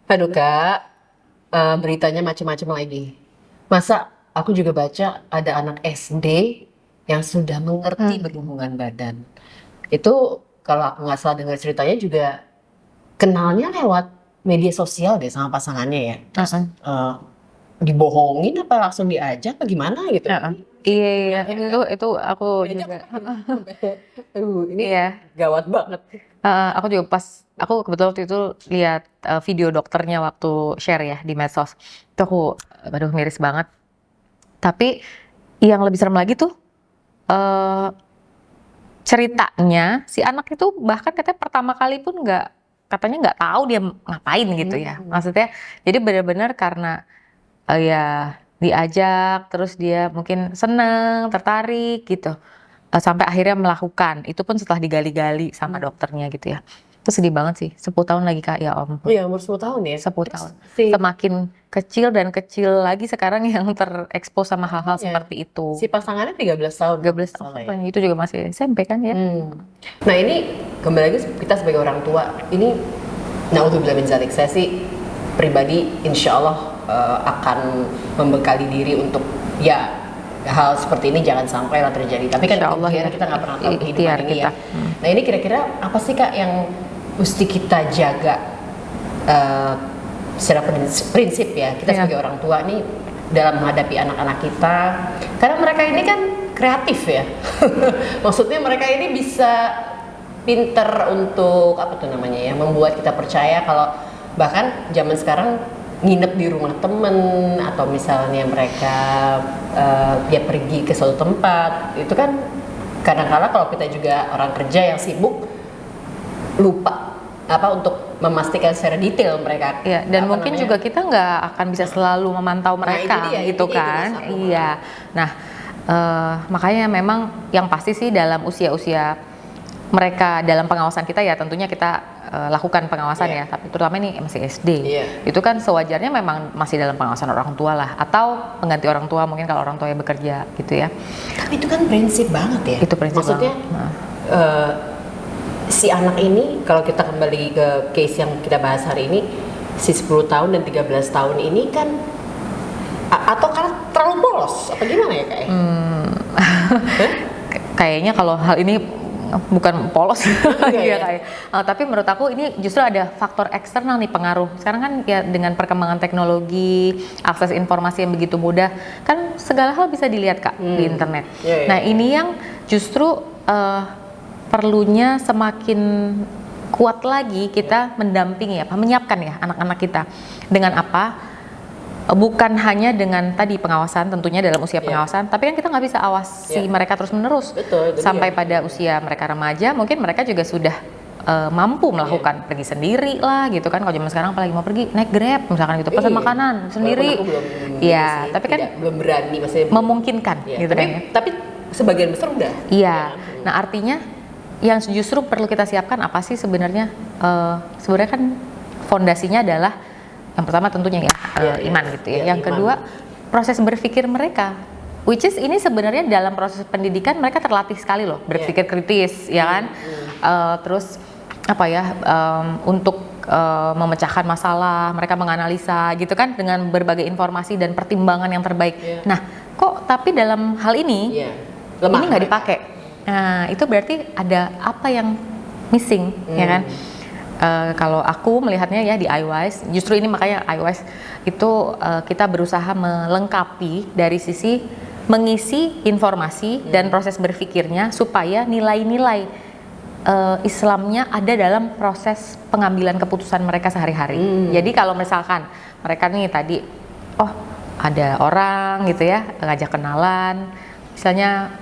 Aduh Kak, beritanya macam-macam lagi. Masa aku juga baca ada anak SD yang sudah mengerti Hmm. berhubungan badan. Itu kalau aku nggak salah dengar ceritanya juga kenalnya lewat media sosial deh sama pasangannya ya. Terus Heeh. dibohongin apa langsung diajak apa gimana gitu. Heeh. Iya, iya, Gimana ya Kak? itu aku Diajak juga. apa sampai, aduh ini Iya. gawat banget. Aku juga pas aku kebetulan waktu itu lihat video dokternya waktu share ya di medsos. Itu aku, aduh miris banget. Tapi yang lebih serem lagi tuh eh, ceritanya si anak itu bahkan katanya pertama kali pun katanya nggak tahu dia ngapain gitu ya. Hmm. Maksudnya jadi benar-benar karena ya diajak terus dia mungkin seneng, tertarik gitu. Sampai akhirnya melakukan. Itu pun setelah digali-gali sama dokternya gitu ya. Itu sedih banget sih. 10 tahun lagi Kak, ya ampun. Iya, umur 10 tahun ya. 10 Terus tahun. si Semakin kecil dan kecil lagi sekarang yang terekspos sama hal-hal makanya seperti itu. si pasangannya 13 tahun kalau 13 nggak salah ya. tahun, itu juga masih SMP kan ya. Nah ini kembali lagi kita sebagai orang tua ini naudzubillah min dzalik, saya sih pribadi insya Allah akan membekali diri untuk ya hal seperti ini jangan sampai lah terjadi. Tapi kan Insya Allah ikhtiar ya. kita nggak pernah tahu kehidupan Ikhtiar ini kita. ya. Nah ini kira-kira apa sih Kak yang mesti kita jaga eh, secara prinsip ya kita Iya. sebagai orang tua nih dalam menghadapi anak-anak kita karena mereka ini kan kreatif ya. Maksudnya mereka ini bisa pinter untuk apa tuh namanya ya membuat kita percaya kalau bahkan zaman sekarang nginep di rumah temen atau misalnya mereka dia pergi ke suatu tempat itu kan kadang-kala kalau kita juga orang kerja yang sibuk lupa apa untuk memastikan secara detail mereka Iya, dan apa mungkin namanya. juga kita nggak akan bisa selalu memantau Nah, mereka itu dia, gitu itu kan. masalah. Iya. Nah, makanya memang yang pasti sih dalam usia-usia mereka dalam pengawasan kita ya tentunya kita lakukan pengawasan Iya. ya, tapi terutama ini masih SD. Iya. Itu kan sewajarnya memang masih dalam pengawasan orang tua lah atau pengganti orang tua mungkin kalau orang tua yang bekerja gitu ya. Tapi itu kan prinsip banget ya. Itu prinsip Maksudnya banget. Nah. eh, si anak ini kalau kita kembali ke case yang kita bahas hari ini si 10 tahun dan 13 tahun ini kan atau karena terlalu polos apa gimana ya Kak? Kayaknya kalau hal ini bukan polos Enggak ya ya? kayak. Tapi menurut aku ini justru ada faktor eksternal nih pengaruh. Sekarang kan ya dengan perkembangan teknologi, akses informasi yang begitu mudah, kan segala hal bisa dilihat Kak di internet. Iya, iya. Nah, ini yang justru perlunya semakin kuat lagi kita mendampingi apa menyiapkan ya anak-anak kita dengan apa? Bukan hanya dengan tadi pengawasan tentunya dalam usia pengawasan, tapi kan kita nggak bisa awasi mereka terus-menerus Betul, itu sampai dia. pada usia mereka remaja, mungkin mereka juga sudah mampu melakukan pergi sendiri lah gitu kan. Kalau zaman sekarang apalagi mau pergi naik Grab misalkan gitu, pesan Iya. makanan sendiri. Walaupun aku belum Iya, sih, tapi kan belum berani maksudnya memungkinkan Iya, gitu tapi, kan ya. tapi sebagian besar udah. Iya. Nah, artinya yang justru perlu kita siapkan apa sih sebenarnya? Sebenarnya kan fondasinya adalah yang pertama tentunya ya iman gitu ya. Iya, Yang iman. kedua proses berpikir mereka. Which is ini sebenarnya dalam proses pendidikan mereka terlatih sekali loh berpikir kritis ya kan. Terus apa ya untuk memecahkan masalah, mereka menganalisa gitu kan dengan berbagai informasi dan pertimbangan yang terbaik. Nah, kok tapi dalam hal ini Iya. Lemah ini nggak mereka. dipakai. Nah, itu berarti ada apa yang missing ya kan. Kalau aku melihatnya ya di iWise, justru ini makanya iWise itu kita berusaha melengkapi dari sisi mengisi informasi dan proses berpikirnya supaya nilai-nilai Islamnya ada dalam proses pengambilan keputusan mereka sehari-hari. Jadi kalau misalkan mereka nih tadi, oh ada orang gitu ya ngajak kenalan, misalnya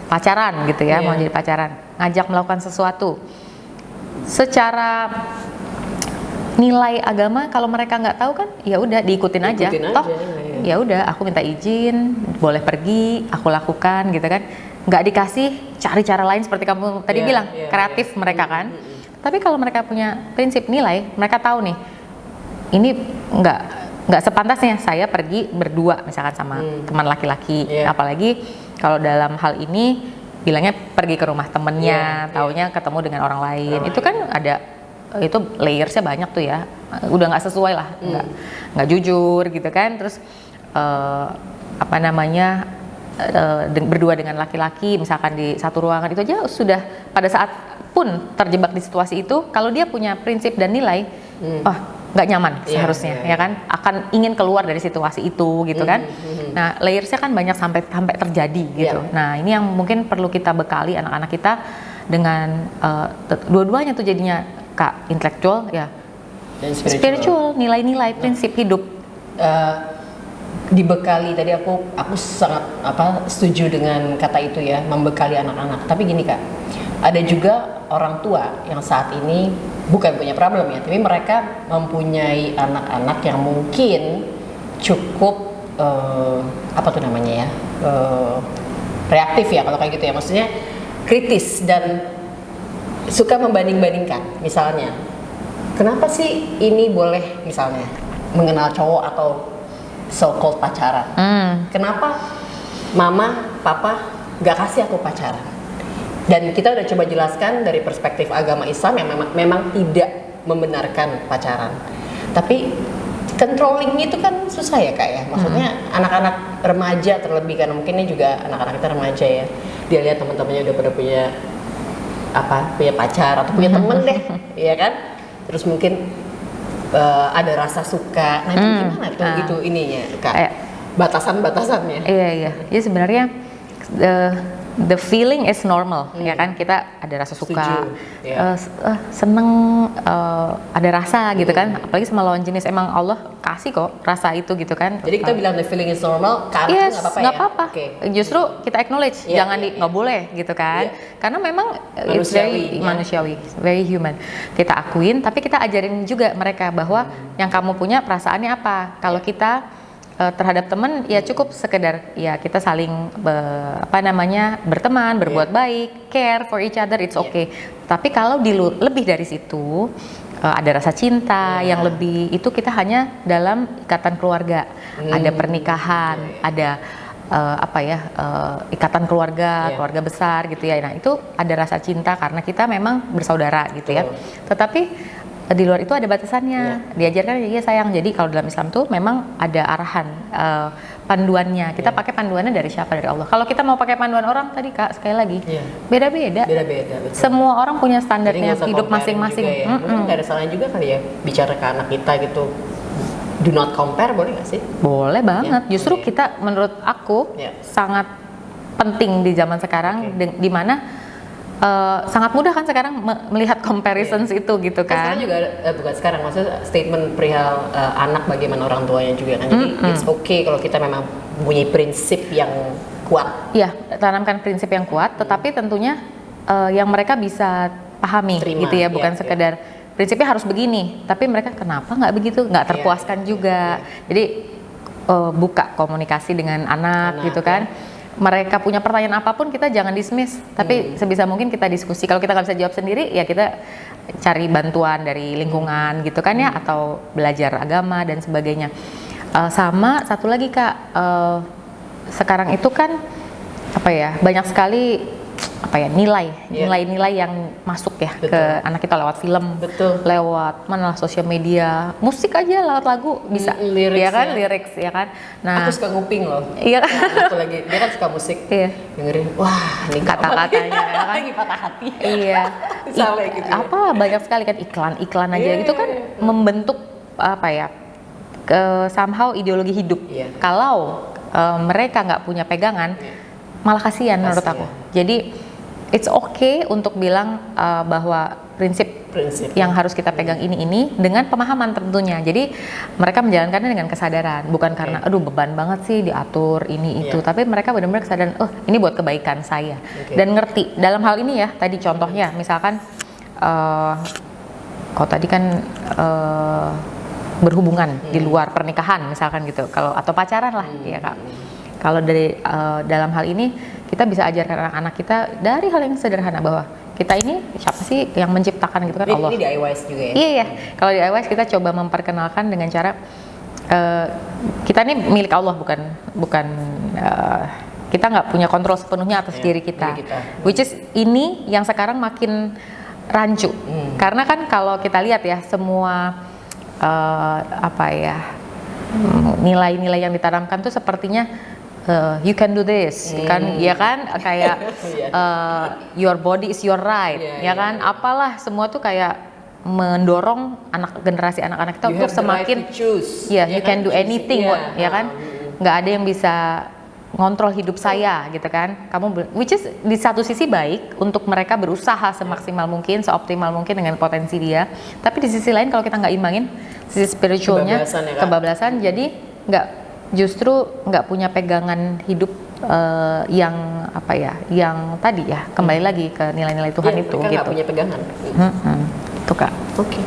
pacaran gitu ya, mau jadi pacaran, ngajak melakukan sesuatu. Secara nilai agama kalau mereka nggak tahu kan ya udah diikutin aja. Toh ya udah aku minta izin, boleh pergi, aku lakukan gitu kan. Nggak dikasih cari cara lain seperti kamu tadi bilang, kreatif mereka kan. Tapi kalau mereka punya prinsip nilai, mereka tahu nih ini nggak sepantasnya saya pergi berdua misalkan sama teman laki-laki, apalagi kalau dalam hal ini bilangnya pergi ke rumah temennya, taunya ketemu dengan orang lain. Itu kan ada itu layersnya banyak tuh ya. udah nggak sesuai lah, nggak jujur gitu kan. Terus apa namanya berdua dengan laki-laki misalkan di satu ruangan, itu aja sudah pada saat pun terjebak di situasi itu, kalau dia punya prinsip dan nilai, nggak nyaman seharusnya, ya kan, akan ingin keluar dari situasi itu gitu kan. Nah, layersnya kan banyak sampai terjadi gitu. Nah, ini yang mungkin perlu kita bekali anak-anak kita dengan dua-duanya tuh jadinya Kak, intelektual ya, dan spiritual, nilai-nilai prinsip hidup. Dibekali, tadi aku sangat setuju dengan kata itu ya, membekali anak-anak. Tapi gini Kak, ada juga orang tua yang saat ini bukan punya problem ya, tapi mereka mempunyai anak-anak yang mungkin cukup reaktif ya kalau kayak gitu ya, maksudnya kritis dan suka membanding-bandingkan. Misalnya, kenapa sih ini boleh misalnya mengenal cowok atau so-called pacaran? Kenapa mama, papa gak kasih aku pacaran? Dan kita udah coba jelaskan dari perspektif agama Islam yang memang tidak membenarkan pacaran. Tapi controlling itu kan susah ya Kak ya. Maksudnya anak-anak remaja terlebih, kan mungkin ini juga anak-anak kita remaja ya. Dia lihat teman-temannya udah pada punya pacar atau punya temen deh, ya kan? Terus mungkin ada rasa suka. Nah, itu gimana tuh itu ininya Kak? Batasan-batasannya. Iya. Jadi sebenarnya the feeling is normal, ya kan, kita ada rasa suka, seneng, ada rasa gitu kan, apalagi sama lawan jenis, emang Allah kasih kok rasa itu gitu kan. Jadi kita bilang the feeling is normal, karena nggak apa-apa ya? Nggak apa-apa. Justru kita acknowledge, jangan nggak boleh gitu kan, karena memang it's very manusiawi, very human. Kita akuin, tapi kita ajarin juga mereka bahwa yang kamu punya perasaannya apa. Kalau kita terhadap teman ya cukup sekedar ya kita saling berteman, berbuat baik, care for each other, it's okay. Tapi kalau lebih dari situ ada rasa cinta yang lebih, itu kita hanya dalam ikatan keluarga, ada pernikahan, ada ikatan keluarga besar gitu ya. Nah, itu ada rasa cinta karena kita memang bersaudara gitu ya. Tetapi di luar itu ada batasannya, diajarkan ya sayang. Jadi kalau dalam Islam tuh memang ada arahan, panduannya. Kita pakai panduannya dari siapa? Dari Allah. Kalau kita mau pakai panduan orang tadi Kak, sekali lagi beda-beda. Betul. Semua orang punya standarnya hidup masing-masing. Ya. Mungkin nggak ada salahnya juga kali ya bicara ke anak kita gitu. Do not compare, boleh nggak sih? Boleh banget. Justru kita, menurut aku sangat penting di zaman sekarang, di mana sangat mudah kan sekarang melihat comparisons itu gitu kan. Sekarang juga bukan sekarang, maksudnya statement perihal anak bagaimana orang tuanya juga kan. Jadi it's okay kalau kita memang punya prinsip yang kuat. Iya, tanamkan prinsip yang kuat, tetapi tentunya yang mereka bisa pahami gitu ya, bukan sekedar prinsipnya harus begini, tapi mereka kenapa nggak begitu, nggak terpuaskan juga. Jadi buka komunikasi dengan anak gitu kan. Mereka punya pertanyaan apapun, kita jangan dismiss, tapi sebisa mungkin kita diskusi. Kalau kita nggak bisa jawab sendiri, ya kita cari bantuan dari lingkungan gitu kan ya, atau belajar agama dan sebagainya. Sama satu lagi Kak, sekarang itu kan banyak sekali nilai-nilai yang masuk ya ke anak kita lewat film, lewat sosial media, musik aja, lewat lagu bisa, lirik ya kan. Nah, aku suka nguping loh. Iya kan. Aku lagi, dia kan suka musik, dengerin, wah ini kata-katanya kan lagi patah hati. Iya. Gitu ya. Banyak sekali kan iklan aja itu kan membentuk somehow ideologi hidup. Kalau mereka nggak punya pegangan, malah kasihan menurut aku. Jadi it's okay untuk bilang bahwa prinsip yang harus kita pegang ini dengan pemahaman tentunya. Jadi mereka menjalankannya dengan kesadaran, bukan karena aduh beban banget sih diatur ini itu, tapi mereka benar-benar kesadaran, ini buat kebaikan saya. Dan ngerti dalam hal ini ya, tadi contohnya misalkan kalau tadi kan berhubungan di luar pernikahan misalkan gitu, kalau atau pacaran lah ya Kak. Kalau dari dalam hal ini kita bisa ajarkan anak-anak kita dari hal yang sederhana, bahwa kita ini siapa sih yang menciptakan gitu kan, Allah. Ini di IWIS juga ya? Iya. Kalau di IWIS kita coba memperkenalkan dengan cara kita ini milik Allah, bukan kita nggak punya kontrol sepenuhnya atas diri kita. Which is ini yang sekarang makin rancu. Karena kan kalau kita lihat ya, semua apa ya, nilai-nilai yang ditanamkan tuh sepertinya you can do this, kan, ya kan, kayak your body is your right, ya kan, apalah semua tuh kayak mendorong generasi anak-anak kita You untuk have the right semakin, to choose. ya, you can do anything, ya kan, nggak ada yang bisa ngontrol hidup saya, gitu kan, which is di satu sisi baik untuk mereka berusaha semaksimal mungkin, seoptimal mungkin dengan potensi dia, tapi di sisi lain kalau kita nggak imbangin sisi spiritualnya, kebablasan, jadi justru nggak punya pegangan hidup yang apa ya, yang tadi ya kembali lagi ke nilai-nilai Tuhan itu, mereka gitu. Nggak punya pegangan. Itu Kak. Oke.